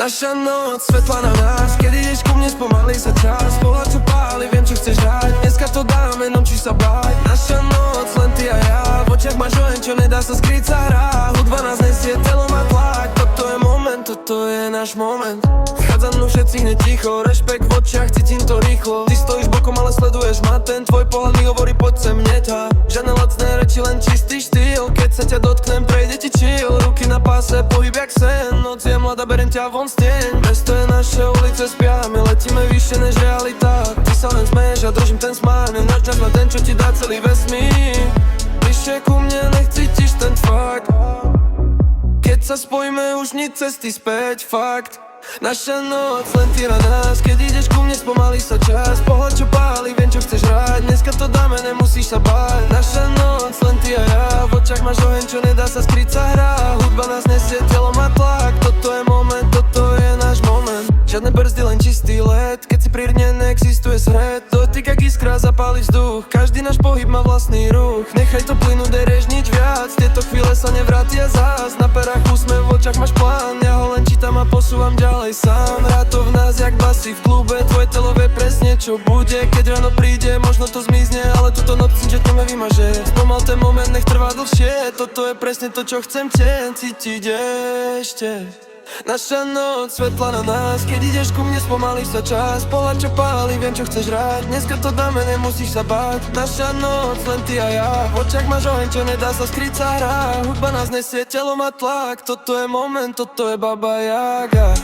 Naša noc, svetla na nás. Keď ideš ku mne, spomalí sa čas. Pohľad čo páli, viem čo chceš hrať. Dneska to dáme, noči sa báť. Naša noc, len ty a ja. V očiach máš oheň, čo nedá sa skryť, sa hrá. Hudba nás nesie, telo má tlak. Toto je moment, toto je náš moment. Vchádza mnou všetci hneď ticho. Rešpekt v očiach, cítim to rýchlo. Ty stojíš bokom, ale sleduješ ma. Ten tvoj pohľad mi hovorí, poď sem, neťa. Žiadne lacné reči, len čistý štýl. Keď sa ťa dotknem, prejde ti chill. Ruky na páse, pohyb jak sen. Noc je mladá, berem ťa von z tieň. Mesto je naše, ulice spia. My letíme vyššie než realita. Ty sa len smeješ a držím ten smár. Nenáč na ten, čo ti dá celý vesmír. Bližšie ku mne, nech cítiš ten fakt. Keď sa spojíme, už nič cesty späť, fakt. Naša noc, len ty na nás. Keď ideš ku mne, spomalí sa čas. Pohľad čo páli, viem čo chceš hrať. Dneska to dáme, nemusíš sa báť. Naša noc, len ty a ja. V očiach máš oheň, čo nedá sa skryť, sa hrá. Hudba nás nesie, telo má tlak. Toto je moment, toto je náš moment. Žiadne brzdy, len čistý let. Keď si pri dne, neexistuje sred. Dotyk jak iskra, zapáli vzduch. Každý náš pohyb má vlastný ruch. Nechaj to plynúť, nerež nič viac. Tieto chvíle sa nevrátia zás. Na perách úsmev, v očiach máš plán. Ja ho len čítam a posúvam ďalej sám. Rád to v nás jak basy v klube. Tvoje telo vie presne čo bude. Keď ráno príde, možno to zmizne, ale túto noc že to nevymaže. Spomal ten moment, nech trvá dlhšie. Toto je presne to, čo chcem cítiť ešte. Naša noc, svetla na nás. Keď ideš ku mne, spomalí sa čas. Pohľad čo páli, viem čo chceš hrať. Dneska to dáme, nemusíš sa báť. Naša noc, len ty a ja. V očiach máš oheň, čo nedá sa skryť, sa hrá. Hudba nás nesie, telo má tlak. Toto je moment, toto je Baba Jaga.